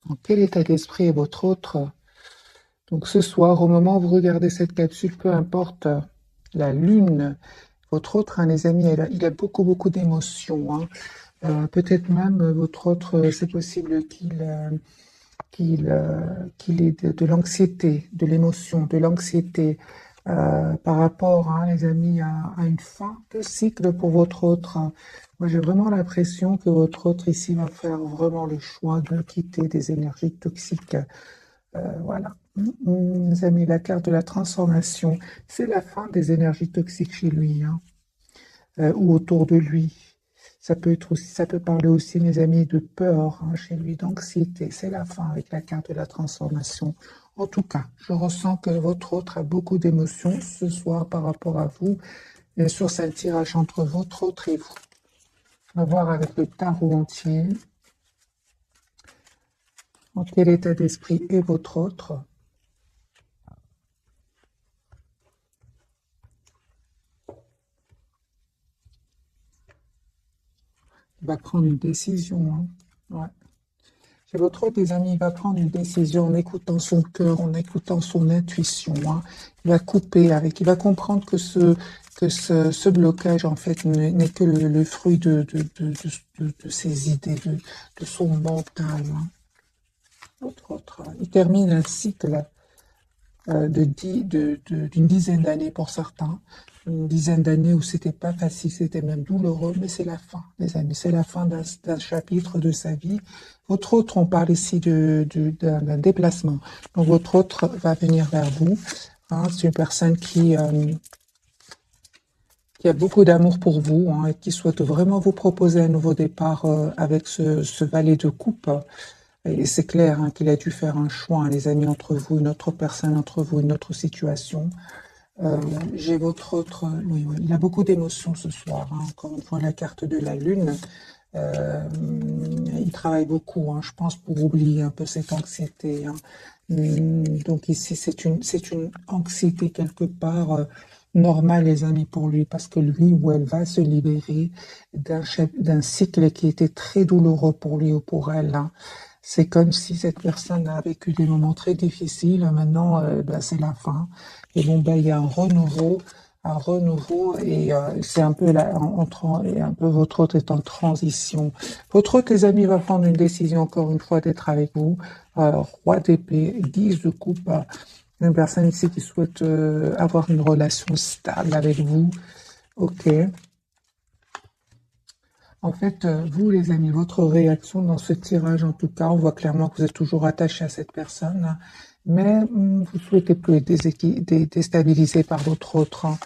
Dans quel état d'esprit est votre autre? Donc ce soir, au moment où vous regardez cette capsule, peu importe la lune, votre autre, hein, les amis, il a beaucoup, beaucoup d'émotions, hein. Peut-être même votre autre, c'est possible qu'il ait de l'anxiété, de l'émotion, de l'anxiété par rapport, hein, les amis, à une fin de cycle pour votre autre. Moi, j'ai vraiment l'impression que votre autre ici va faire vraiment le choix de quitter des énergies toxiques. Voilà. Les amis, la carte de la transformation, c'est la fin des énergies toxiques chez lui, hein, ou autour de lui. Ça peut être aussi, ça peut parler aussi, mes amis, de peur, hein, chez lui, d'anxiété. C'est la fin avec la carte de la transformation. En tout cas, je ressens que votre autre a beaucoup d'émotions ce soir par rapport à vous. Bien sûr, c'est un tirage entre votre autre et vous. On va voir avec le tarot entier. En quel état d'esprit est votre autre? Il va prendre une décision, hein. Ouais. Chez votre autre, les amis, il va prendre une décision en écoutant son cœur, en écoutant son intuition, hein. Il va couper avec, il va comprendre que ce blocage, en fait, n'est que le fruit de ses idées, de son mental, hein. Votre autre, il termine un cycle d'une dizaine d'années pour certains, une dizaine d'années où c'était pas facile, c'était même douloureux, mais c'est la fin, les amis, c'est la fin d'un chapitre de sa vie. Votre autre, on parle ici d'un déplacement. Donc votre autre va venir vers vous, hein. C'est une personne qui a beaucoup d'amour pour vous, hein, et qui souhaite vraiment vous proposer un nouveau départ avec ce valet de coupe. Et c'est clair, hein, qu'il a dû faire un choix, hein, les amis, entre vous, une autre personne, entre vous, une autre situation. J'ai votre autre... Oui, oui, il a beaucoup d'émotions ce soir, hein. Encore une fois, la carte de la lune. Euh, il travaille beaucoup, hein, je pense, pour oublier un peu cette anxiété, hein. Donc ici, c'est une anxiété quelque part normale, les amis, pour lui, parce que lui ou elle va se libérer d'un cycle qui était très douloureux pour lui ou pour elle, hein. C'est comme si cette personne a vécu des moments très difficiles. Maintenant, ben, c'est la fin. Et bon, ben, il y a un renouveau, et c'est un peu et un peu votre autre est en transition. Votre autre, les amis, va prendre une décision encore une fois d'être avec vous. Roi d'épée, 10 de coupe, une personne ici qui souhaite avoir une relation stable avec vous. Ok. En fait, vous, les amis, votre réaction dans ce tirage, en tout cas, on voit clairement que vous êtes toujours attaché à cette personne, hein, mais vous souhaitez plus être déstabilisé par votre autre, hein.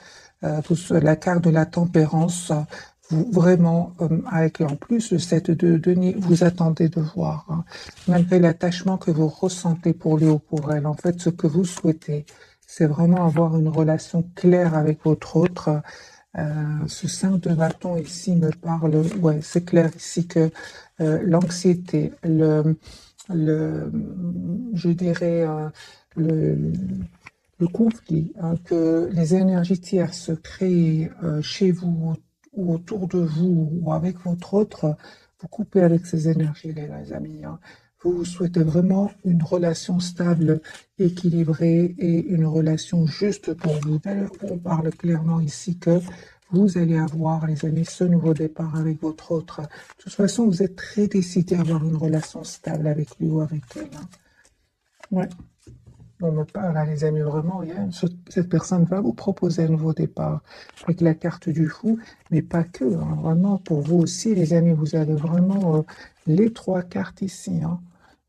La carte de la tempérance, vous vraiment, avec en plus le 7 de denier, vous attendez de voir, hein, malgré l'attachement que vous ressentez pour lui ou pour elle. En fait, ce que vous souhaitez, c'est vraiment avoir une relation claire avec votre autre. Ce 5 de bâton ici me parle, ouais, c'est clair ici que l'anxiété, je dirais, le, le conflit, hein, que les énergies tierces se créent chez vous ou autour de vous ou avec votre autre, vous coupez avec ces énergies, les amis, hein. Vous souhaitez vraiment une relation stable, équilibrée et une relation juste pour vous. D'ailleurs, on parle clairement ici que vous allez avoir, les amis, ce nouveau départ avec votre autre. De toute façon, vous êtes très décidé à avoir une relation stable avec lui ou avec elle, hein. Ouais. On me parle, hein, les amis, vraiment, cette personne va vous proposer un nouveau départ avec la carte du fou, mais pas que, hein, vraiment, pour vous aussi, les amis, vous avez vraiment les trois cartes ici, hein.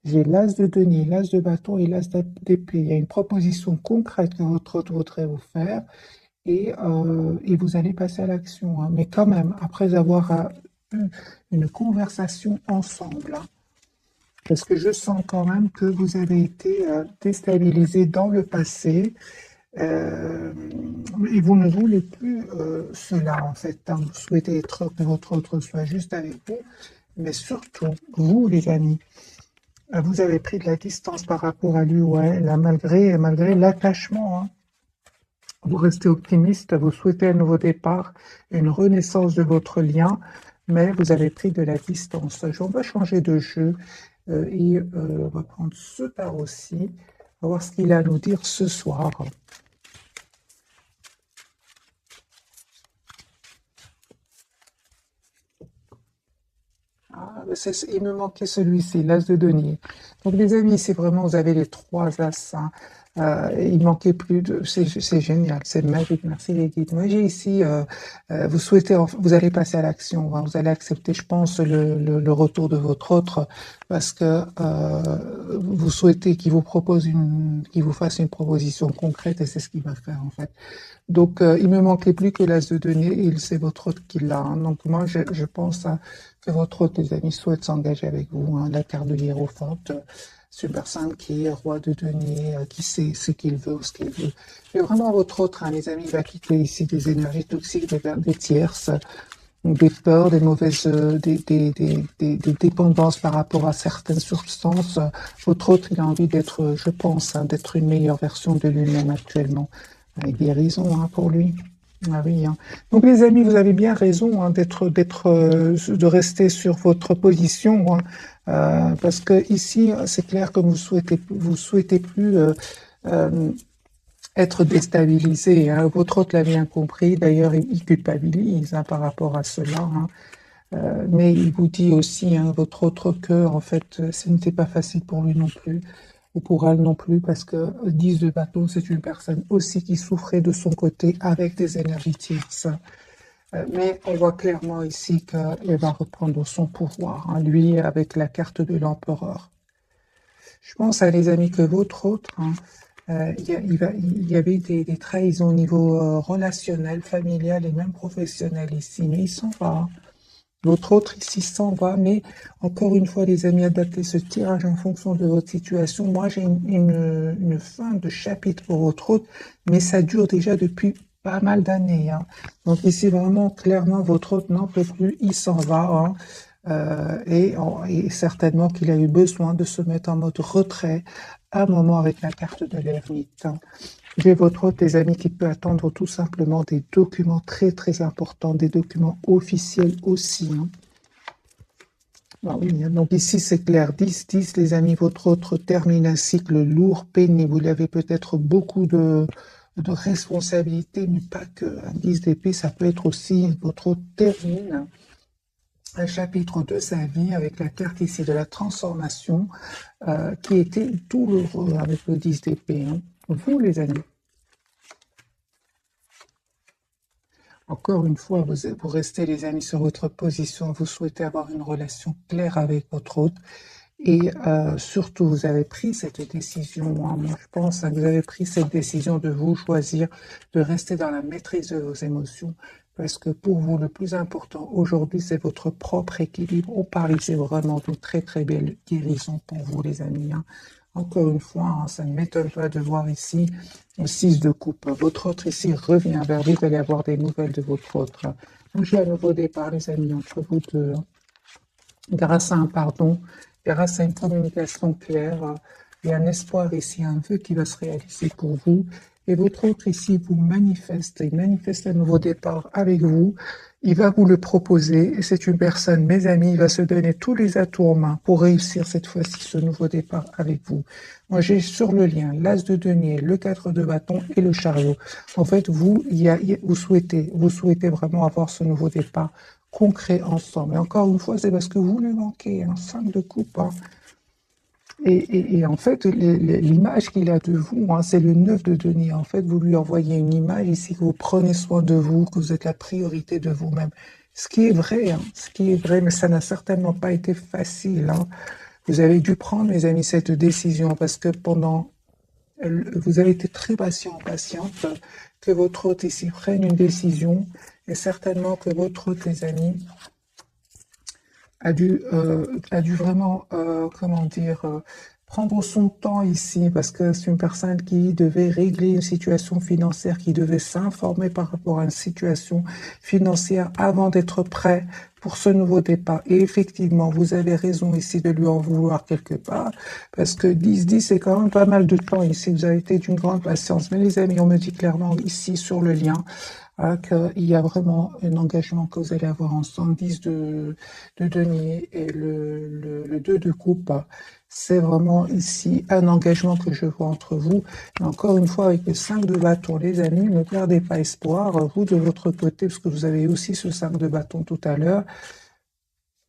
J'ai l'as de denier, l'as de bâton et l'as d'épée. Il y a une proposition concrète que votre autre voudrait vous faire, et vous allez passer à l'action, hein. Mais quand même, après avoir eu une conversation ensemble, hein, parce que je sens quand même que vous avez été déstabilisé dans le passé, euh, et vous ne voulez plus cela en fait, hein. Vous souhaitez que votre autre soit juste avec vous, mais surtout, vous les amis, vous avez pris de la distance par rapport à lui ou à elle, hein, malgré l'attachement, hein. Vous restez optimiste, vous souhaitez un nouveau départ, une renaissance de votre lien, mais vous avez pris de la distance. On va changer de jeu. On va prendre ce tarot-ci, on va voir ce qu'il a à nous dire ce soir. Ah, il me manquait celui-ci, l'as de denier. Donc les amis, c'est vraiment, vous avez les trois as, hein. Il manquait plus de... C'est génial, c'est magique, merci les guides. Moi j'ai ici, vous souhaitez, vous allez passer à l'action, hein. Vous allez accepter, je pense, le retour de votre autre, parce que vous souhaitez qu'il vous propose qu'il vous fasse une proposition concrète, et c'est ce qu'il va faire en fait. Donc, il me manquait plus que l'as de denier, et c'est votre hôte qui l'a, hein. Donc, moi, je pense que votre hôte, les amis, souhaite s'engager avec vous, hein. La carte de l'hiérophante, c'est une personne qui est roi de denier, qui sait ce qu'il veut ou ce qu'il veut. Mais vraiment, votre hôte, hein, les amis, va quitter ici des énergies toxiques, des tierces, des peurs, des mauvaises, des dépendances par rapport à certaines substances. Votre hôte, il a envie d'être, je pense, hein, d'être une meilleure version de lui-même actuellement. Guérison, hein, pour lui. Ah oui, hein. Donc les amis, vous avez bien raison, hein, de rester sur votre position, hein, parce que ici, c'est clair que vous souhaitez plus être déstabilisé, hein. Votre hôte l'a bien compris. D'ailleurs, il culpabilise, hein, par rapport à cela, hein. Mais il vous dit aussi, hein, votre autre cœur, en fait, ce n'était pas facile pour lui non plus, ou pour elle non plus, parce que 10 de bâton, c'est une personne aussi qui souffrait de son côté avec des énergies tierces. Mais on voit clairement ici qu'elle va reprendre son pouvoir, hein, lui, avec la carte de l'empereur. Je pense, à les amis, que votre autre, hein, il y avait des trahisons au niveau relationnel, familial et même professionnel ici, mais il s'en va, hein. L'autre autre ici s'en va, mais encore une fois, les amis, adaptez ce tirage en fonction de votre situation. Moi, j'ai une fin de chapitre pour votre autre, mais ça dure déjà depuis pas mal d'années, hein. Donc ici, vraiment, clairement, votre autre n'en peut plus, il s'en va, hein. Et certainement qu'il a eu besoin de se mettre en mode retrait à un moment avec la carte de l'ermite, hein. J'ai votre hôte, les amis, qui peut attendre tout simplement des documents très très importants, des documents officiels aussi, hein. Ah oui, hein. Donc ici c'est clair, 10-10, les amis, votre autre termine un cycle lourd, pénible. Vous avez peut-être beaucoup de responsabilités, mais pas que. Un 10 d'épée, ça peut être aussi, votre autre termine un chapitre de sa vie avec la carte ici de la transformation, qui était douloureux avec le 10 d'épée, hein. Vous, les amis. Encore une fois, vous restez, les amis, sur votre position. Vous souhaitez avoir une relation claire avec votre hôte. Et surtout, vous avez pris cette décision, hein. Moi, je pense, hein, que vous avez pris cette décision de vous choisir, de rester dans la maîtrise de vos émotions. Parce que pour vous, le plus important aujourd'hui, c'est votre propre équilibre. Au Paris, c'est vraiment une très très belle guérison pour vous, les amis, hein. Encore une fois, hein, ça ne m'étonne pas de voir ici le 6 de coupe. Votre autre ici revient vers vous. Vous allez avoir des nouvelles de votre autre. Donc, j'ai un nouveau départ, les amis, entre vous deux, hein. Grâce à un pardon, grâce à une communication claire, il y a un espoir ici, un vœu qui va se réaliser pour vous. Et votre autre ici vous manifeste, il manifeste un nouveau départ avec vous. Il va vous le proposer, et c'est une personne, mes amis, il va se donner tous les atouts en main pour réussir cette fois-ci ce nouveau départ avec vous. Moi, j'ai sur le lien l'as de denier, le 4 de bâton et le chariot. En fait, vous souhaitez vraiment avoir ce nouveau départ concret ensemble. Et encore une fois, c'est parce que vous lui manquez, un 5 de coupe, hein. Et en fait, l'image qu'il a de vous, hein, c'est le 9 de denier. En fait, vous lui envoyez une image ici, que vous prenez soin de vous, que vous êtes la priorité de vous-même. Ce qui est vrai, hein, ce qui est vrai, mais ça n'a certainement pas été facile, hein. Vous avez dû prendre, mes amis, cette décision parce que vous avez été très patiente, que votre hôte ici prenne une décision, et certainement que votre hôte, les amis, a dû vraiment, comment dire, prendre son temps ici, parce que c'est une personne qui devait régler une situation financière, qui devait s'informer par rapport à une situation financière avant d'être prêt pour ce nouveau départ. Et effectivement, vous avez raison ici de lui en vouloir quelque part, parce que 10-10, c'est quand même pas mal de temps ici. Vous avez été d'une grande patience. Mais les amis, on me dit clairement ici sur le lien, qu'il y a vraiment un engagement que vous allez avoir ensemble. 10 de denier et le 2 de coupe. C'est vraiment ici un engagement que je vois entre vous. Et encore une fois, avec le 5 de bâton, les amis, ne perdez pas espoir. Vous, de votre côté, parce que vous avez aussi ce 5 de bâton tout à l'heure,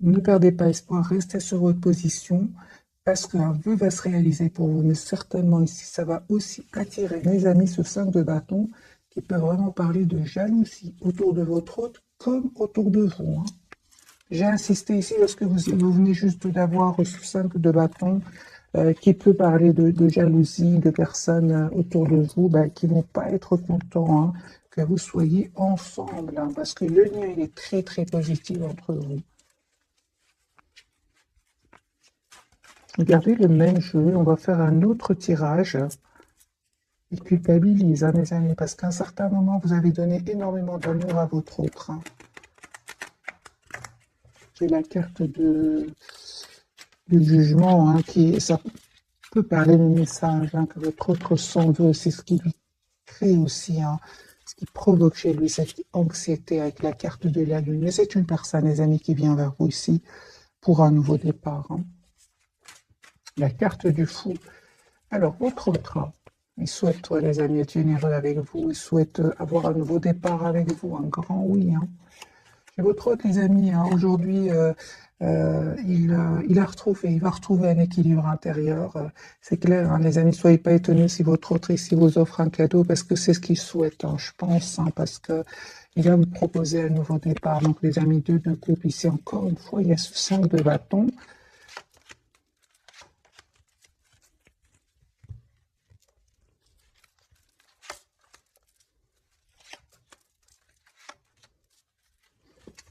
ne perdez pas espoir, restez sur votre position parce qu'un vœu va se réaliser pour vous. Mais certainement ici, ça va aussi attirer, mes amis, ce 5 de bâton qui peut vraiment parler de jalousie autour de votre hôte comme autour de vous. Hein. J'ai insisté ici parce que vous venez juste d'avoir ce 5 de bâton qui peut parler de jalousie, de personnes autour de vous qui vont pas être contents que vous soyez ensemble. Parce que le lien, il est très, très positif entre vous. Regardez le même jeu, on va faire un autre tirage. Il culpabilise, mes amis, parce qu'à un certain moment, vous avez donné énormément d'amour à votre autre. J'ai la carte du jugement, ça peut parler de message, que votre autre s'en veut, c'est ce qui lui crée aussi, ce qui provoque chez lui cette anxiété avec la carte de la lune. Mais c'est une personne, les amis, qui vient vers vous ici pour un nouveau départ. La carte du fou. Alors, votre autre, il souhaite, les amis, être généreux avec vous. Il souhaite avoir un nouveau départ avec vous. Un grand oui. Et votre autre, les amis, aujourd'hui, il va retrouver un équilibre intérieur. C'est clair, les amis, soyez pas étonnés si votre autre ici vous offre un cadeau parce que c'est ce qu'il souhaite, je pense, parce que il va vous proposer un nouveau départ. Donc, les amis, deux de couple ici, encore une fois, il y a ce 5 de bâton.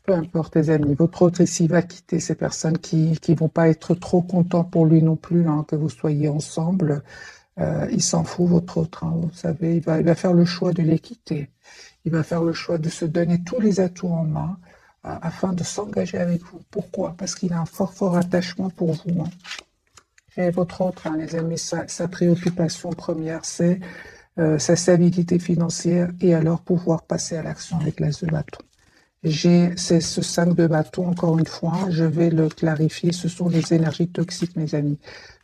Peu importe, les amis, votre autre ici va quitter ces personnes qui vont pas être trop contents pour lui non plus, que vous soyez ensemble. Il s'en fout, votre autre, vous savez, il va faire le choix de les quitter. Il va faire le choix de se donner tous les atouts en main afin de s'engager avec vous. Pourquoi? Parce qu'il a un fort, fort attachement pour vous. Et votre autre, les amis, sa préoccupation première, c'est sa stabilité financière et alors pouvoir passer à l'action avec l'as de bâton. C'est ce 5 de bâton, encore une fois, je vais le clarifier, ce sont les énergies toxiques, mes amis.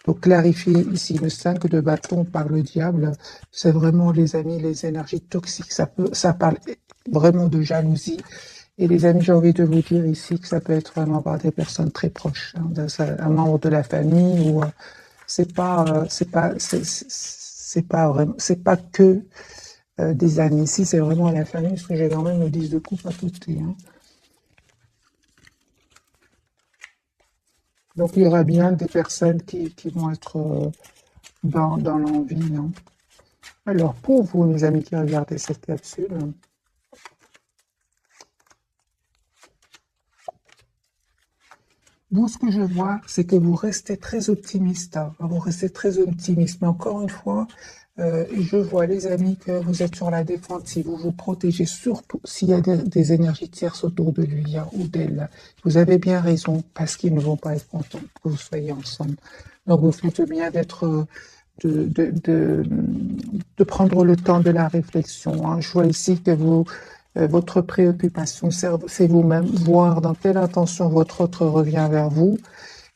Donc, clarifier ici le 5 de bâton par le diable, c'est vraiment, les amis, les énergies toxiques. Ça parle vraiment de jalousie. Et les amis, j'ai envie de vous dire ici que ça peut être vraiment par des personnes très proches, un membre de la famille ou c'est pas que des amis. Ici, c'est vraiment la famille, parce que j'ai quand même le 10 de coupe à côté. Donc, il y aura bien des personnes qui vont être dans l'envie. Alors, pour vous, mes amis qui regardez cette capsule, vous, ce que je vois, c'est que vous restez très optimiste. Vous restez très optimiste. Mais encore une fois, je vois, les amis, que vous êtes sur la défensive. Vous vous protégez, surtout s'il y a des énergies tierces autour de lui ou d'elle. Vous avez bien raison, parce qu'ils ne vont pas être contents que vous soyez ensemble. Donc, vous faites bien de prendre le temps de la réflexion. Je vois ici que votre préoccupation, c'est vous-même, voir dans quelle intention votre autre revient vers vous,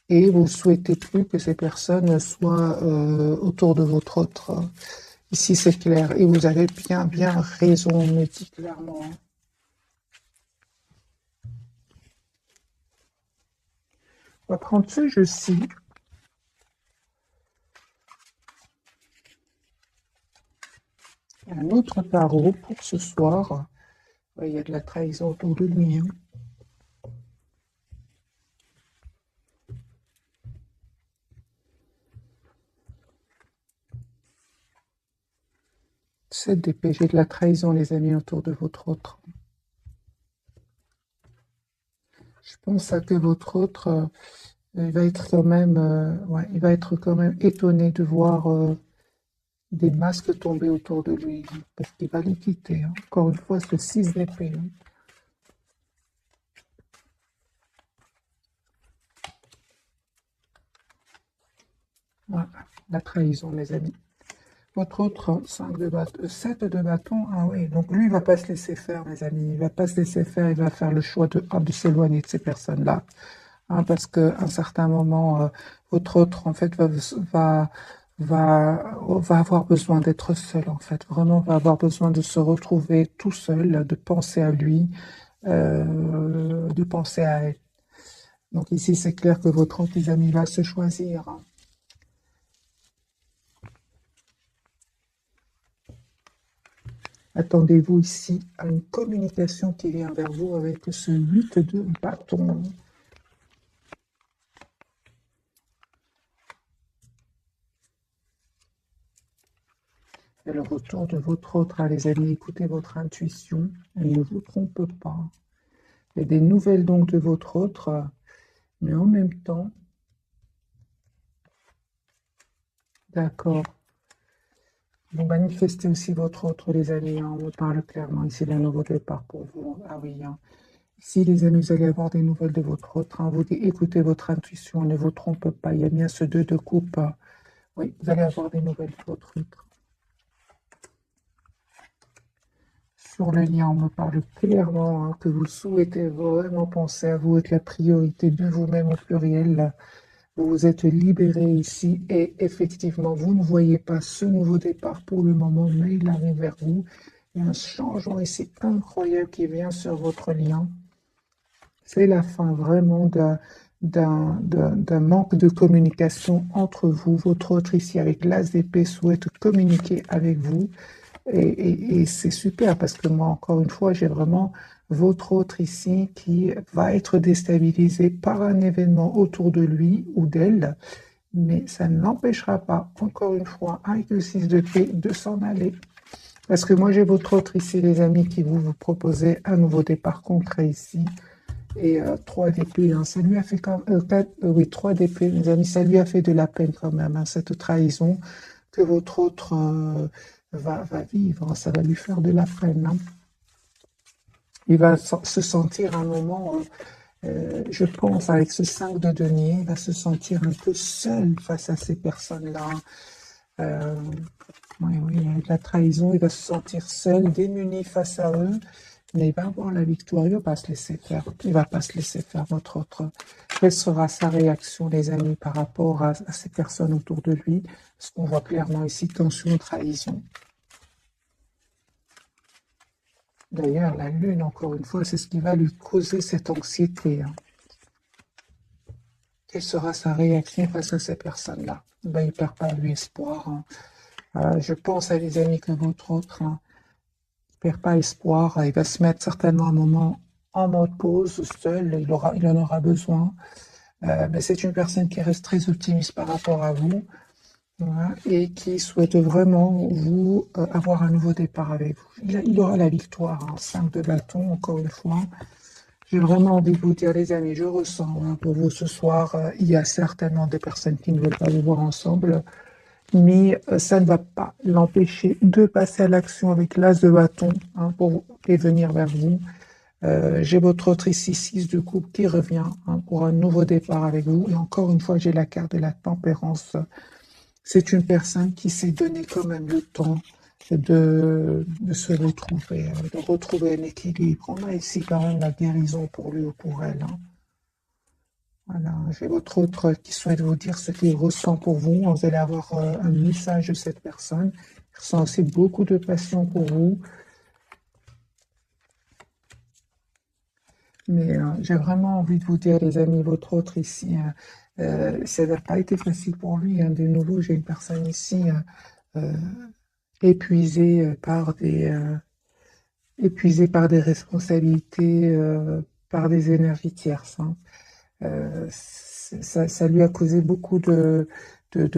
et vous souhaitez plus que ces personnes soient autour de votre autre. Ici, c'est clair, et vous avez bien raison, on me dit clairement. On va prendre ce jeu-ci. Un autre tarot pour ce soir. Il y a de la trahison autour de lui. 7 d'épée, j'ai de la trahison, les amis, autour de votre autre. Je pense que votre autre, il va être quand même étonné de voir des masques tomber autour de lui, parce qu'il va les quitter. Encore une fois, ce 6 d'épée. Voilà, la trahison, mes amis. Votre autre 5 de bâton, 7 de bâton, ah oui, donc lui, il va pas se laisser faire, mes amis. Il va pas se laisser faire, il va faire le choix de s'éloigner de ces personnes-là. Hein, parce qu'à un certain moment, votre autre, en fait, va, va avoir besoin d'être seul, en fait. Vraiment, va avoir besoin de se retrouver tout seul, de penser à lui, de penser à elle. Donc ici, c'est clair que votre autre, les amis, va se choisir. Hein. Attendez-vous ici à une communication qui vient vers vous avec ce 8 de bâton. Et le retour de votre autre, hein, les amis, écoutez votre intuition, elle ne vous trompe pas. Il y a des nouvelles donc de votre autre, mais en même temps, d'accord, vous manifestez aussi votre autre, les amis, hein, on me parle clairement ici d'un nouveau départ pour vous. Ah oui, hein. Si les amis, vous allez avoir des nouvelles de votre autre, hein, vous écoutez votre intuition, ne vous trompe pas, il y a bien ce 2 de coupe. Oui, vous allez avoir des nouvelles de votre autre. Sur le lien, on me parle clairement hein, que vous souhaitez vraiment penser à vous, être la priorité de vous-même au pluriel. Vous vous êtes libéré ici et effectivement, vous ne voyez pas ce nouveau départ pour le moment, mais il arrive vers vous. Il y a un changement ici incroyable qui vient sur votre lien. C'est la fin vraiment d'un manque de communication entre vous. Votre autre ici avec l'as d'épée souhaite communiquer avec vous. Et c'est super parce que moi, encore une fois, j'ai vraiment votre autre ici qui va être déstabilisé par un événement autour de lui ou d'elle, mais ça ne l'empêchera pas, encore une fois, avec le 6 de paix, de s'en aller. Parce que moi, j'ai votre autre ici, les amis, qui vous proposez un nouveau départ concret ici. Et 3 d'épée, hein, ça lui a fait quand même, oui, 3 d'épée, mes amis, ça lui a fait de la peine quand même, hein, cette trahison que votre autre va vivre, ça va lui faire de la peine. Hein. Il va se sentir un moment, je pense, avec ce 5 de denier, il va se sentir un peu seul face à ces personnes-là. Oui, oui, avec la trahison, il va se sentir seul, démuni face à eux, mais il va avoir la victoire, il ne va pas se laisser faire. Il ne va pas se laisser faire, votre autre. Quelle sera sa réaction, les amis, par rapport à ces personnes autour de lui? Parce qu'on voit clairement ici tension, trahison. D'ailleurs, la lune, encore une fois, c'est ce qui va lui causer cette anxiété. Hein. Quelle sera sa réaction face à ces personnes-là? Ben, il ne perd pas lui espoir. Hein. Je pense à les amis que votre autre hein, ne perd pas espoir. Il va se mettre certainement un moment en mode pause, seul. Il en aura besoin. Mais c'est une personne qui reste très optimiste par rapport à vous. Voilà, et qui souhaite vraiment vous avoir un nouveau départ avec vous. Il aura la victoire, hein, 5 de bâton, encore une fois. J'ai vraiment envie de vous dire, les amis, je ressens hein, pour vous ce soir, il y a certainement des personnes qui ne veulent pas vous voir ensemble, mais ça ne va pas l'empêcher de passer à l'action avec l'as de bâton hein, et venir vers vous. J'ai votre autre ici, 6 de coupe, qui revient hein, pour un nouveau départ avec vous. Et encore une fois, j'ai la carte de la tempérance. C'est une personne qui s'est donné quand même le temps de se retrouver, de retrouver un équilibre. On a ici quand même la guérison pour lui ou pour elle. Hein. Voilà, j'ai votre autre qui souhaite vous dire ce qu'il ressent pour vous. Vous allez avoir un message de cette personne. Il ressent aussi beaucoup de passion pour vous. Mais j'ai vraiment envie de vous dire, les amis, votre autre ici, ça n'a pas été facile pour lui. Hein. De nouveau, j'ai une personne ici épuisée épuisée par des responsabilités, par des énergies tierces. Hein. Ça lui a causé beaucoup de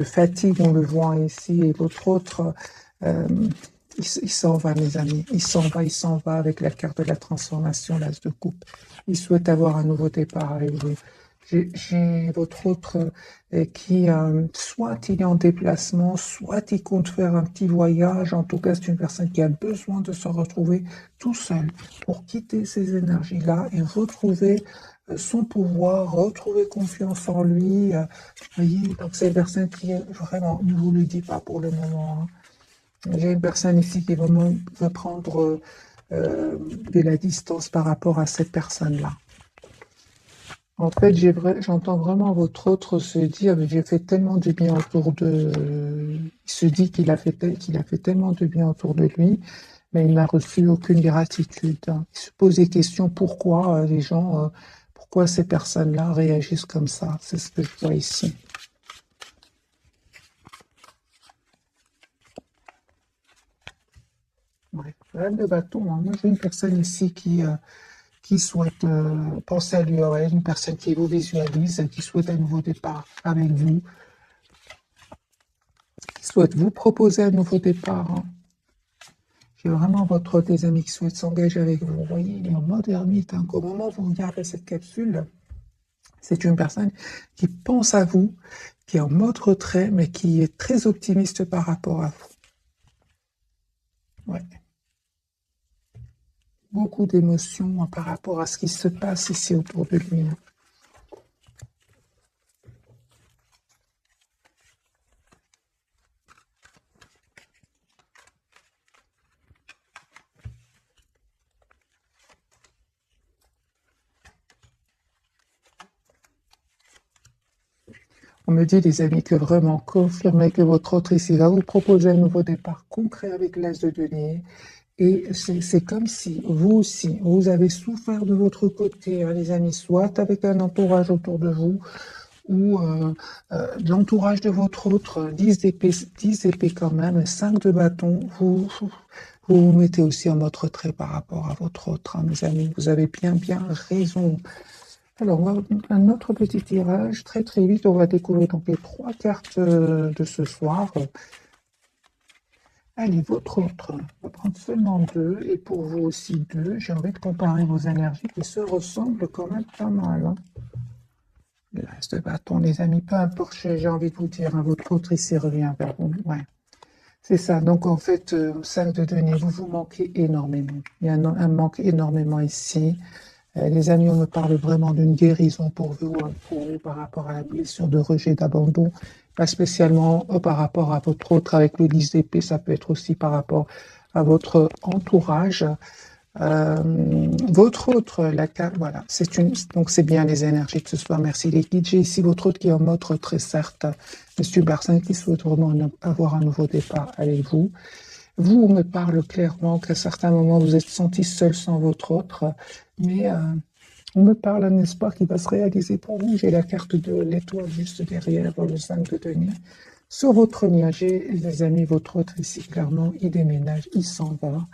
fatigue, on le voit ici, et l'autre autre, euh, il s'en va, mes amis, il s'en va avec la carte de la transformation, l'as de coupe. Il souhaite avoir un nouveau départ avec vous. J'ai votre autre qui, soit il est en déplacement, soit il compte faire un petit voyage. En tout cas, c'est une personne qui a besoin de se retrouver tout seul pour quitter ces énergies-là et retrouver son pouvoir, retrouver confiance en lui. Voyez, donc c'est une personne qui vraiment ne vous le dit pas pour le moment. Hein. J'ai une personne ici qui vraiment veut prendre de la distance par rapport à cette personne-là. En fait, j'entends vraiment votre autre se dire, mais j'ai fait tellement de bien autour de... Il se dit qu'il a fait tellement de bien autour de lui, mais il n'a reçu aucune gratitude. Il se pose des questions, pourquoi les gens, pourquoi ces personnes-là réagissent comme ça? C'est ce que je vois ici. Ouais. Reine de bâton, hein. Moi, j'ai une personne ici qui souhaite penser à lui, ouais, une personne qui vous visualise, qui souhaite un nouveau départ avec vous, qui souhaite vous proposer un nouveau départ, hein. J'ai vraiment des amis qui souhaitent s'engager avec vous. Vous voyez, il est en mode ermite, hein. Au moment où vous regardez cette capsule, c'est une personne qui pense à vous, qui est en mode retrait, mais qui est très optimiste par rapport à vous. Ouais. Beaucoup d'émotions hein, par rapport à ce qui se passe ici autour de lui, hein. On me dit, les amis, que vraiment confirmez que votre autre ici va vous proposer un nouveau départ concret avec l'As de denier. Et c'est comme si vous aussi, vous avez souffert de votre côté, hein, les amis, soit avec un entourage autour de vous, ou de l'entourage de votre autre, 10 épées quand même, 5 de bâton, vous mettez aussi en mode retrait par rapport à votre autre, hein, mes amis. Vous avez bien raison. Alors, on va un autre petit tirage. Très vite, on va découvrir donc les 3 cartes de ce soir. Allez, votre autre, on va prendre seulement 2, et pour vous aussi 2. J'ai envie de comparer vos énergies qui se ressemblent quand même pas mal, hein. L'As de bâton, les amis, peu importe, j'ai envie de vous dire, hein, votre autre ici revient vers vous. Ouais, c'est ça. Donc, en fait, 5 de denier, vous manquez énormément. Il y a un manque énormément ici. Les amis, on me parle vraiment d'une guérison pour vous par rapport à la blessure de rejet, d'abandon, pas spécialement par rapport à votre autre avec le 10 d'épée, ça peut être aussi par rapport à votre entourage. Votre autre, la carte, voilà, donc c'est bien les énergies de ce soir. Merci les guides. J'ai ici votre autre qui est en mode retrait, certes. Monsieur Barsin qui souhaite vraiment avoir un nouveau départ avec vous. Vous, on me parle clairement qu'à certains moments, vous êtes senti seul sans votre autre, mais on me parle d'un espoir qui va se réaliser pour vous. J'ai la carte de l'étoile juste derrière, le 5 de denier. Sur votre lien, j'ai, les amis, votre autre ici, clairement, il déménage, il s'en va,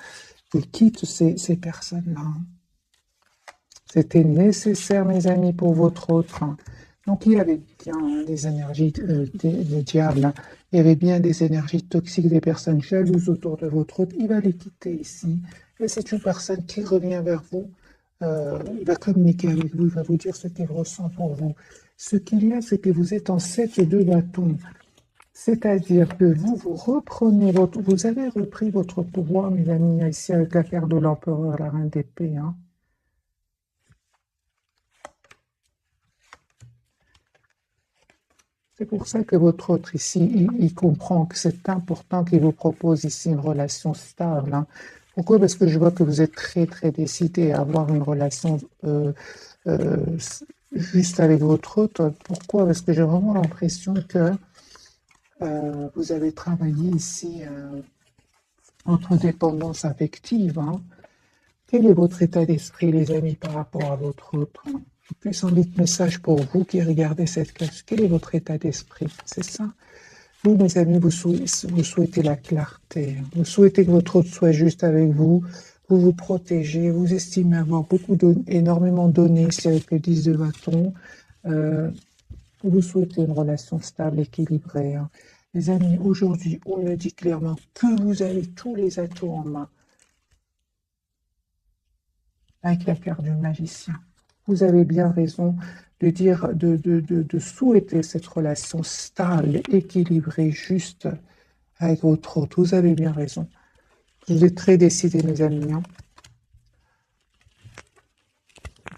il quitte ces personnes-là. C'était nécessaire, mes amis, pour votre autre. Donc, il y avait bien des énergies de diable, hein. Il y avait bien des énergies toxiques, des personnes jalouses autour de votre autre. Il va les quitter ici. Et c'est une personne qui revient vers vous. Il va communiquer avec vous, il va vous dire ce qu'il ressent pour vous. Ce qu'il y a, c'est que vous êtes en 7 de bâton. C'est-à-dire que vous avez repris votre pouvoir, mes amis, ici avec la carte de l'empereur, la reine d'épée, hein. C'est pour ça que votre autre ici, il comprend que c'est important qu'il vous propose ici une relation stable, hein. Pourquoi? Parce que je vois que vous êtes très décidé à avoir une relation euh, juste avec votre autre. Pourquoi? Parce que j'ai vraiment l'impression que vous avez travaillé ici votre dépendance affective, hein. Quel est votre état d'esprit, les amis, par rapport à votre autre? Plus un vite message pour vous qui regardez cette classe. Quel est votre état d'esprit? C'est ça. Vous, mes amis, vous souhaitez la clarté. Vous souhaitez que votre autre soit juste avec vous. Vous vous protégez. Vous estimez avoir énormément donné ici avec le 10 de bâton. Vous souhaitez une relation stable, équilibrée, hein. Les amis, aujourd'hui, on me dit clairement que vous avez tous les atouts en main avec la carte du magicien. Vous avez bien raison de dire, de souhaiter cette relation stable, équilibrée, juste avec votre autre. Vous avez bien raison. Vous êtes très décidé, mes amis, hein.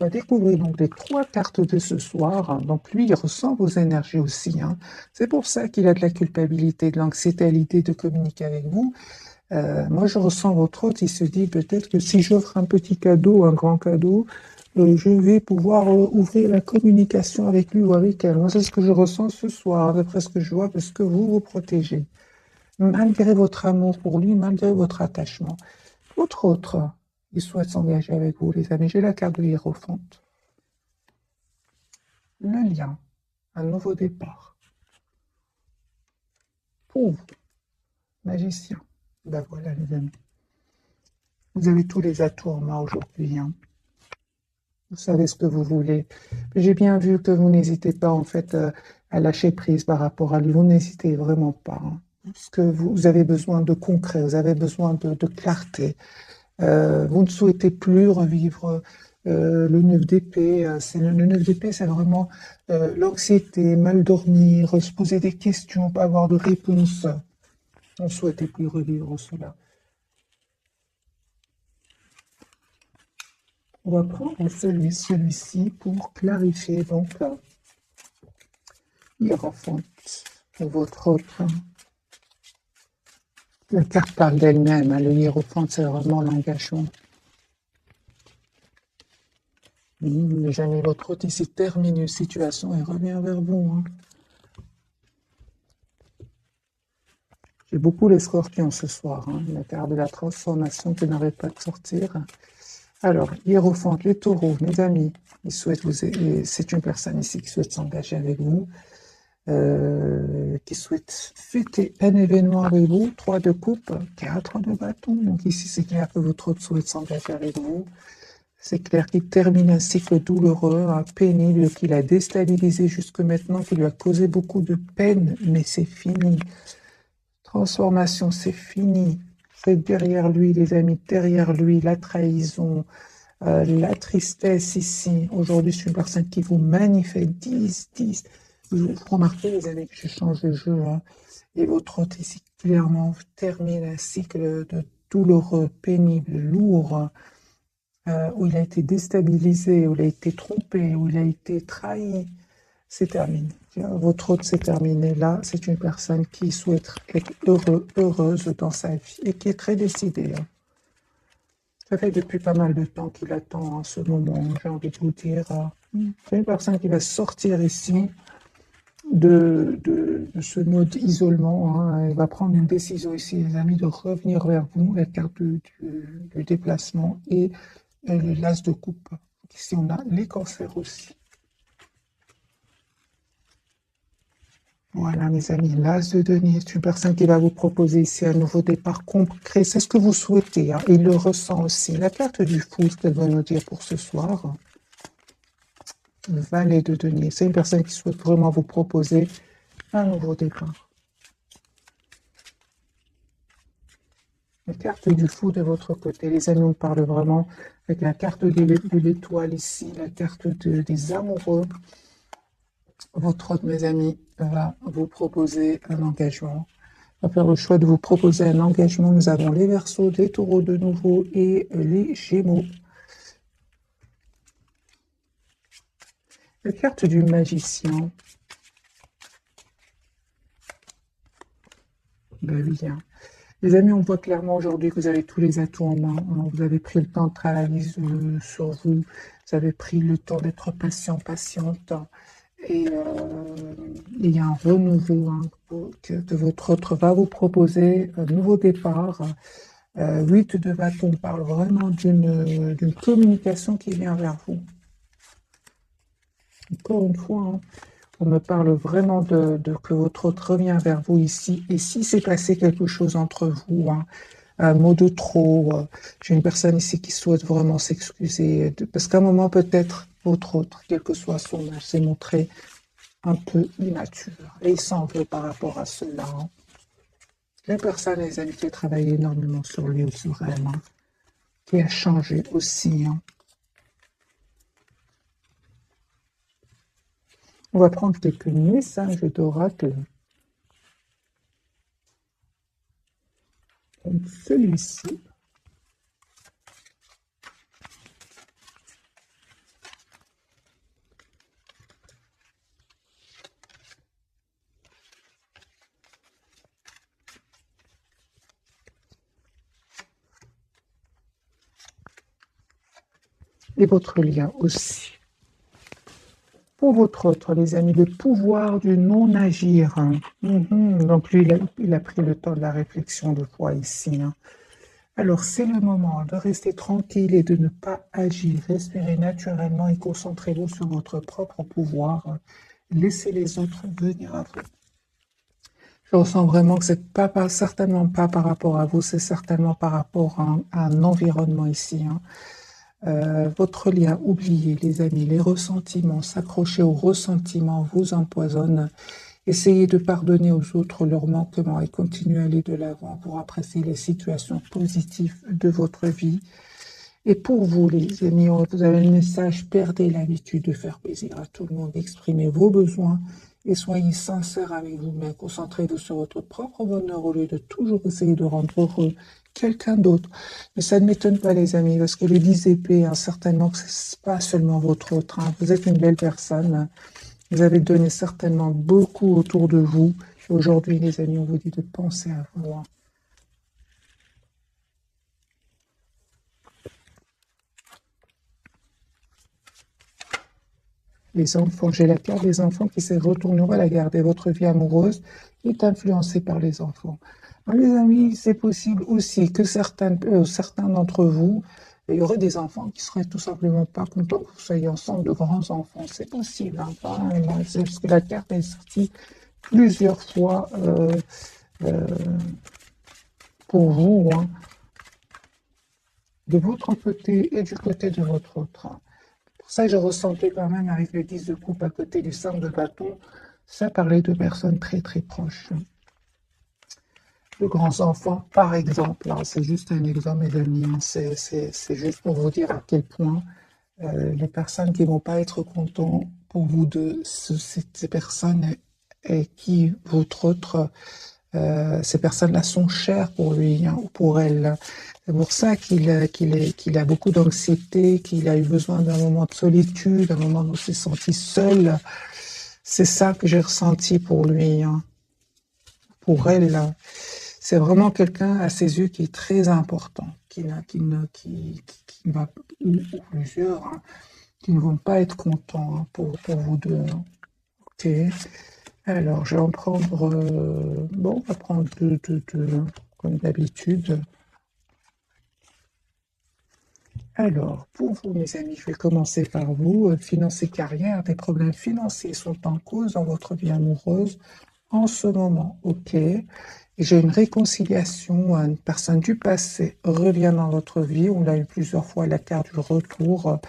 va découvrir donc les 3 cartes de ce soir. Donc lui, il ressent vos énergies aussi, hein. C'est pour ça qu'il a de la culpabilité, de l'anxiété à l'idée de communiquer avec vous. Moi, je ressens votre hôte, il se dit peut-être que si j'offre un petit cadeau, un grand cadeau, je vais pouvoir ouvrir la communication avec lui ou avec elle. Moi, c'est ce que je ressens ce soir, d'après ce que je vois, parce que vous vous protégez. Malgré votre amour pour lui, malgré votre attachement. Votre autre, il souhaite s'engager avec vous, les amis. J'ai la carte de Hiérophante. Le lien, un nouveau départ. Pauvre, magicien. Ben voilà, les amis. Vous avez tous les atouts en main aujourd'hui, hein. Vous savez ce que vous voulez. J'ai bien vu que vous n'hésitez pas, en fait, à lâcher prise par rapport à lui. Vous n'hésitez vraiment pas, hein. Parce que vous avez besoin de concret, vous avez besoin de clarté. Vous ne souhaitez plus revivre le 9 d'épée. Le 9 d'épée, c'est vraiment l'anxiété, mal dormir, se poser des questions, pas avoir de réponse. On ne souhaitait plus revivre cela. On va prendre celui-ci pour clarifier donc Hiérophante, votre autre. La carte parle d'elle-même, hein. Le Hiérophante, c'est vraiment l'engagement. Jamais votre hôte ici termine une situation et revient vers vous, hein. J'ai beaucoup les scorpions ce soir, hein. La carte de la transformation qui n'arrête pas de sortir. Alors, Hiérophante, les taureaux, mes amis, ils souhaitent c'est une personne ici qui souhaite s'engager avec vous, qui souhaite fêter un événement avec vous. 3 de coupe, 4 de bâton. Donc ici, c'est clair que votre hôte souhaite s'engager avec vous. C'est clair qu'il termine un cycle douloureux, pénible, qu'il a déstabilisé jusque maintenant, qui lui a causé beaucoup de peine, mais c'est fini. Transformation, c'est fini. C'est derrière lui, les amis, derrière lui, la trahison, la tristesse ici. Aujourd'hui, c'est une personne qui vous manifeste 10. Vous remarquez, les amis, que je change de jeu, hein. Et votre hôte ici, clairement, termine un cycle de douloureux, pénible, lourd, où il a été déstabilisé, où il a été trompé, où il a été trahi. C'est terminé. Votre hôte, c'est terminé. Là, c'est une personne qui souhaite être heureuse dans sa vie et qui est très décidée, hein. Ça fait depuis pas mal de temps qu'il attend, hein, ce moment, j'ai envie de vous dire. C'est une personne qui va sortir ici de ce mode isolement, hein. Elle va prendre une décision ici, les amis, de revenir vers vous, la carte du déplacement et l'as de coupe. Ici, on a les cancers aussi. Voilà, mes amis, l'as de denier, c'est une personne qui va vous proposer ici un nouveau départ concret. C'est ce que vous souhaitez, hein. Il le ressent aussi. La carte du fou, ce qu'elle va nous dire pour ce soir. Le valet de denier, c'est une personne qui souhaite vraiment vous proposer un nouveau départ. La carte du fou de votre côté, les amis, on parle vraiment avec la carte de l'étoile ici, la carte des amoureux. Votre hôte, mes amis, va vous proposer un engagement. Va faire le choix de vous proposer un engagement. Nous avons les Verseaux, les Taureaux de nouveau et les Gémeaux. La carte du magicien. Ben oui, hein. Les amis, on voit clairement aujourd'hui que vous avez tous les atouts en main, hein. Vous avez pris le temps de travailler sur vous. Vous avez pris le temps d'être patient, patiente. Et il y a un renouveau, hein, que votre autre va vous proposer, un nouveau départ. 8 de bâton parle vraiment d'une communication qui vient vers vous. Encore une fois, hein, on me parle vraiment de que votre autre revient vers vous ici. Et si c'est passé quelque chose entre vous, hein, un mot de trop, j'ai une personne ici qui souhaite vraiment s'excuser, parce qu'à un moment peut-être votre autre, quel que soit son âge, s'est montré un peu immature. Et il s'en veut par rapport à cela, hein. La personne, les amis, qui a travaillé énormément sur lui ou sur elle, hein, qui a changé aussi, hein. On va prendre quelques messages d'oracle. Comme celui-ci. et votre lien aussi. Pour votre autre, les amis, le pouvoir du non-agir. Donc lui, il a pris le temps de la réflexion de foi ici. Alors, c'est le moment de rester tranquille et de ne pas agir. Respirez naturellement et concentrez-vous sur votre propre pouvoir. Laissez les autres venir à vous. Je ressens vraiment que c'est certainement pas par rapport à vous, c'est certainement par rapport à un environnement ici. Votre lien, oubliez les amis, les ressentiments, s'accrocher aux ressentiments vous empoisonne. Essayez de pardonner aux autres leurs manquements et continuez à aller de l'avant pour apprécier les situations positives de votre vie. Et pour vous, les amis, vous avez le message, perdez l'habitude de faire plaisir à tout le monde, exprimez vos besoins et soyez sincères avec vous-même. Concentrez-vous sur votre propre bonheur au lieu de toujours essayer de rendre heureux quelqu'un d'autre. Mais ça ne m'étonne pas, les amis, parce que les 10 épées, certainement que ce n'est pas seulement votre autre. Vous êtes une belle personne. Vous avez donné certainement beaucoup autour de vous. Aujourd'hui, les amis, on vous dit de penser à vous. Les enfants, j'ai la carte des enfants qui se retournera à la garder. Votre vie amoureuse est influencée par les enfants. Alors, les amis, c'est possible aussi que certains d'entre vous, il y aurait des enfants qui seraient tout simplement pas contents que vous soyez ensemble de grands enfants. C'est possible, c'est parce que la carte est sortie plusieurs fois pour vous, de votre côté et du côté de votre autre. Pour ça, je ressentais quand même, avec le 10 de coupe à côté du 5 de bâton, ça parlait de personnes très très proches. De grands enfants, par exemple, c'est juste un exemple, mes amis, c'est juste pour vous dire à quel point les personnes qui ne vont pas être contentes pour vous deux, ces personnes et qui, votre autre, ces personnes-là sont chères pour lui ou pour elle. C'est pour ça qu'il a beaucoup d'anxiété, qu'il a eu besoin d'un moment de solitude, d'un moment où il s'est senti seul. C'est ça que j'ai ressenti pour lui, pour elle. C'est vraiment quelqu'un à ses yeux qui est très important, qui va, ou plusieurs, qui ne vont pas être contents pour vous deux. Ok. Alors, je vais en prendre, bon, on va prendre deux, comme d'habitude. Alors, pour vous, mes amis, je vais commencer par vous. Finances et carrière, des problèmes financiers sont en cause dans votre vie amoureuse en ce moment. Ok. J'ai une réconciliation, une personne du passé revient dans votre vie. On l'a eu plusieurs fois, la carte du retour.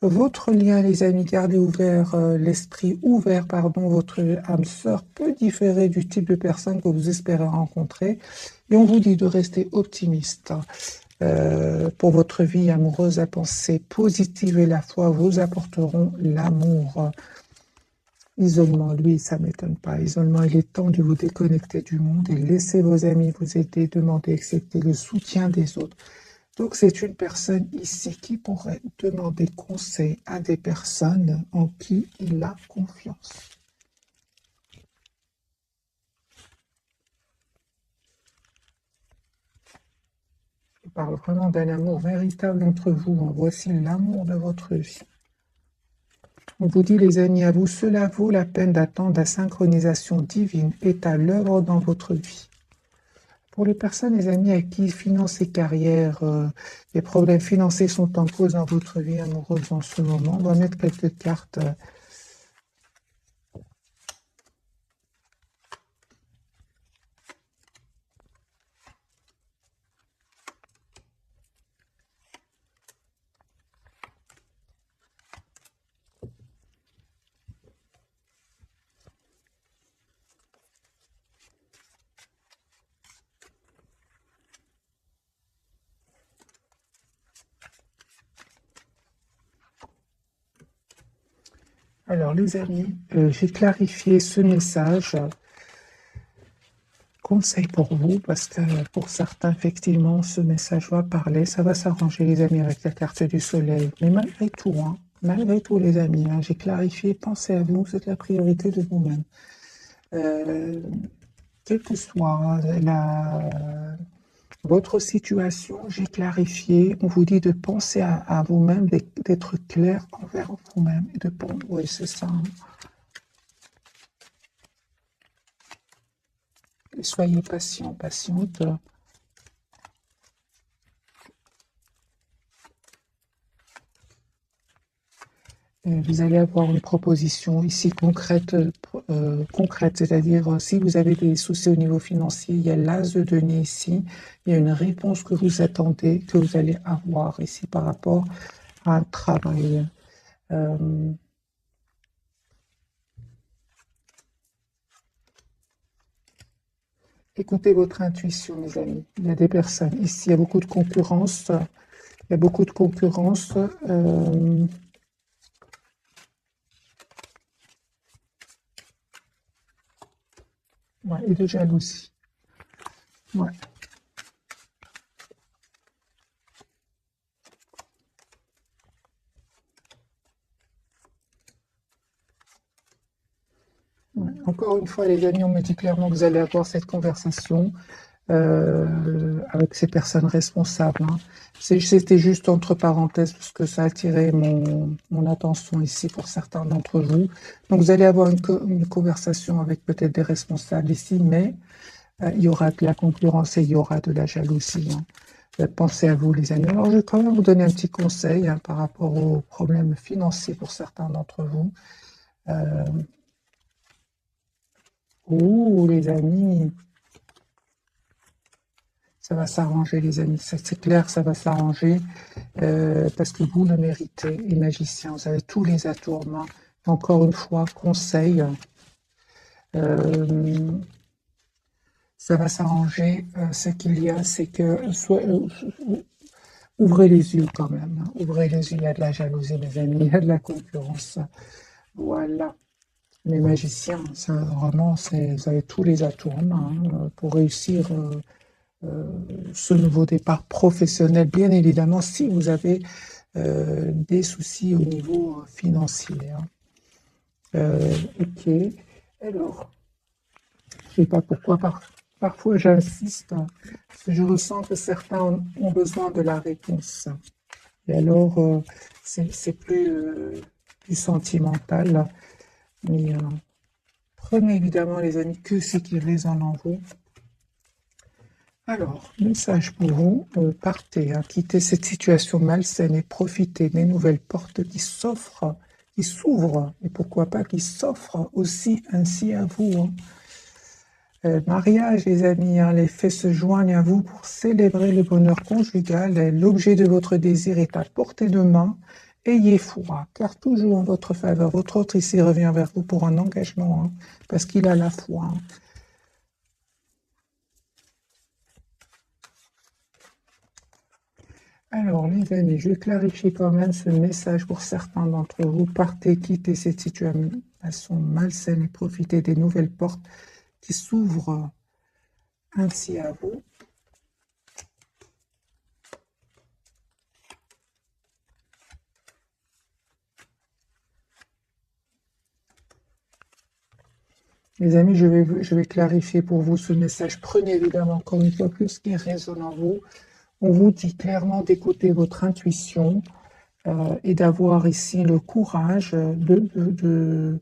Votre lien, les amis, gardez ouvert, l'esprit ouvert, pardon, votre âme sœur peut différer du type de personne que vous espérez rencontrer. Et on vous dit de rester optimiste. Pour votre vie amoureuse, la pensée positive et la foi vous apporteront l'amour. Isolement, lui, ça ne m'étonne pas. Isolement, il est temps de vous déconnecter du monde et laisser vos amis vous aider, demander, accepter le soutien des autres. Donc, c'est une personne ici qui pourrait demander conseil à des personnes en qui il a confiance. Il parle vraiment d'un amour véritable entre vous. Voici l'amour de votre vie. On vous dit, les amis, à vous, cela vaut la peine d'attendre. La synchronisation divine est à l'œuvre dans votre vie. Pour les personnes, les amis, à qui finances et carrière, les problèmes financiers sont en cause dans votre vie amoureuse en ce moment, on va mettre quelques cartes. Alors, les amis, j'ai clarifié ce message. Conseil pour vous, parce que pour certains, effectivement, ce message va parler. Ça va s'arranger, les amis, avec la carte du soleil. Mais malgré tout, les amis, j'ai clarifié. Pensez à vous, c'est la priorité de vous-même. Quelle que soit Votre situation, j'ai clarifié. On vous dit de penser à vous-même, d'être clair envers vous-même. Et de oui, c'est ça. Hein. Et soyez patient, patiente. Vous allez avoir une proposition ici concrète, concrète, c'est-à-dire si vous avez des soucis au niveau financier, il y a l'as de denier ici, il y a une réponse que vous attendez, que vous allez avoir ici par rapport à un travail. Écoutez votre intuition, mes amis. Il y a des personnes ici, il y a beaucoup de concurrence. Il y a beaucoup de concurrence. Ouais, et de jalousie. Ouais. Ouais. Encore une fois, les amis, on me dit clairement que vous allez avoir cette conversation avec ces personnes responsables. Hein. C'était juste entre parenthèses parce que ça a attiré mon attention ici pour certains d'entre vous. Donc vous allez avoir une conversation avec peut-être des responsables ici, mais il y aura de la concurrence et il y aura de la jalousie. Hein. Pensez à vous, les amis. Alors, je vais quand même vous donner un petit conseil hein, par rapport aux problèmes financiers pour certains d'entre vous. Ouh, les amis, ça va s'arranger, les amis. C'est clair, ça va s'arranger parce que vous le méritez. Les magiciens, vous avez tous les atouts en main. Encore une fois, conseil. Ça va s'arranger. Ce qu'il y a, c'est que ouvrez les yeux quand même. Hein. Ouvrez les yeux. Il y a de la jalousie, les amis. Il y a de la concurrence. Voilà. Les magiciens, ça, vraiment, vous avez tous les atouts en main hein, pour réussir ce nouveau départ professionnel, bien évidemment, si vous avez des soucis au niveau financier. Hein. Ok. Alors, je ne sais pas pourquoi parfois j'insiste, parce que je ressens que certains ont besoin de la réponse. Et alors, c'est plus sentimental. Mais prenez évidemment, les amis, que ce qui résonne en vous. Alors, message pour vous, partez, hein, quittez cette situation malsaine et profitez des nouvelles portes qui s'ouvrent, et pourquoi pas qui s'offrent aussi ainsi à vous. Hein. Mariage, les amis, hein, les faits se joignent à vous pour célébrer le bonheur conjugal. L'objet de votre désir est à portée de main. Ayez foi, car toujours en votre faveur. Votre autre ici revient vers vous pour un engagement, hein, parce qu'il a la foi. Hein. Alors, les amis, je vais clarifier quand même ce message pour certains d'entre vous. Partez, quittez cette situation malsaine et profitez des nouvelles portes qui s'ouvrent ainsi à vous. Les amis, je vais clarifier pour vous ce message. Prenez évidemment encore une fois plus ce qui résonne en vous. On vous dit clairement d'écouter votre intuition et d'avoir ici le courage de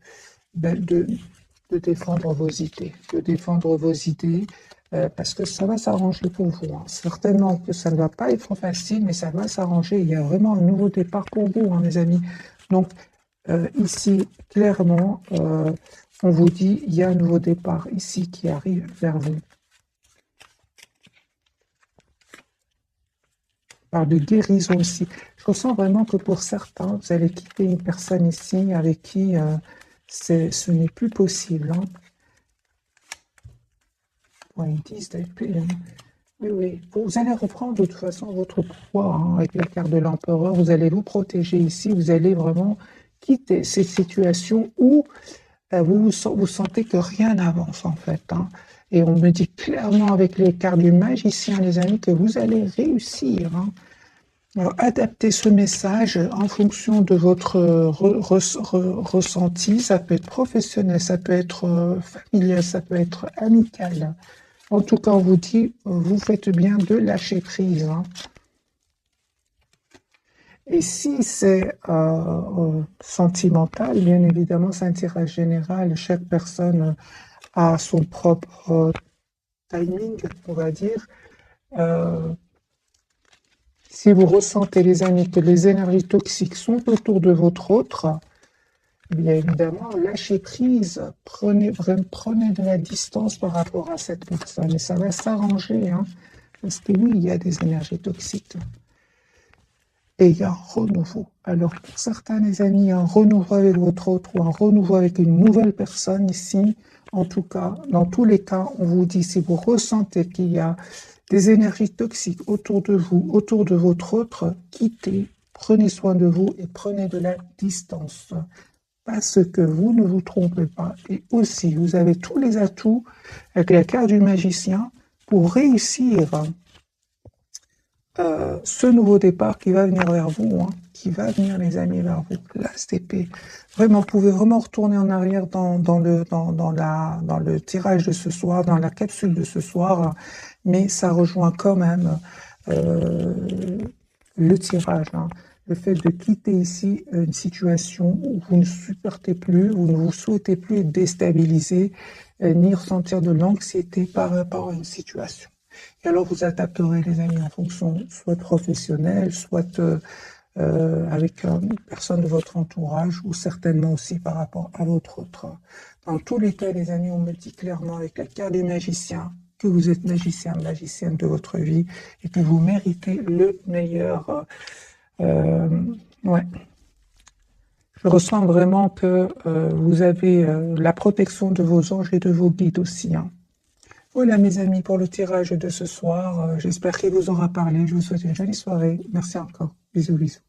défendre vos idées. De défendre vos idées parce que ça va s'arranger pour vous. Hein. Certainement que ça ne va pas être facile, mais ça va s'arranger. Il y a vraiment un nouveau départ pour vous, hein, mes amis. Donc, ici, clairement, on vous dit, il y a un nouveau départ ici qui arrive vers vous. Par de guérison aussi. Je ressens vraiment que pour certains, vous allez quitter une personne ici avec qui ce n'est plus possible. Hein. Ouais, ils disent d'épée. Hein. Oui, oui. Vous allez reprendre de toute façon votre pouvoir hein, avec la carte de l'empereur. Vous allez vous protéger ici. Vous allez vraiment quitter cette situation où vous sentez que rien n'avance en fait. Hein. Et on me dit clairement avec les cartes du magicien, les amis, que vous allez réussir. Hein. Alors, adaptez ce message en fonction de votre ressenti. Ça peut être professionnel, ça peut être familial, ça peut être amical. En tout cas, on vous dit, vous faites bien de lâcher prise, hein. Et si c'est sentimental, bien évidemment, c'est un tirage général. Chaque personne a son propre timing, on va dire. Euh, si vous ressentez, les amis, que les énergies toxiques sont autour de votre autre, bien évidemment, lâchez prise, prenez de la distance par rapport à cette personne et ça va s'arranger, hein, parce que oui, il y a des énergies toxiques et il y a un renouveau. Alors pour certains, les amis, un renouveau avec votre autre ou un renouveau avec une nouvelle personne ici, en tout cas, dans tous les cas, on vous dit, si vous ressentez qu'il y a des énergies toxiques autour de vous, autour de votre autre, quittez, prenez soin de vous et prenez de la distance. Parce que vous ne vous trompez pas. Et aussi, vous avez tous les atouts avec la carte du magicien pour réussir ce nouveau départ qui va venir vers vous, hein, qui va venir, les amis, vers vous. L'As d'épée. Vraiment, vous pouvez vraiment retourner en arrière dans le tirage de ce soir, dans la capsule de ce soir, mais ça rejoint quand même le tirage, hein. Le fait de quitter ici une situation où vous ne supportez plus, vous ne vous souhaitez plus être déstabilisé, ni ressentir de l'anxiété par rapport à une situation. Et alors vous adapterez, les amis, en fonction, soit professionnel, soit avec une personne de votre entourage, ou certainement aussi par rapport à votre autre. Dans tous les cas, les amis, on me dit clairement avec la carte des magiciens que vous êtes magicien, magicienne de votre vie, et que vous méritez le meilleur. Ouais. Je ressens vraiment que vous avez la protection de vos anges et de vos guides aussi, hein. Voilà mes amis pour le tirage de ce soir. J'espère qu'il vous aura parlé. Je vous souhaite une jolie soirée. Merci encore. Bisous, bisous.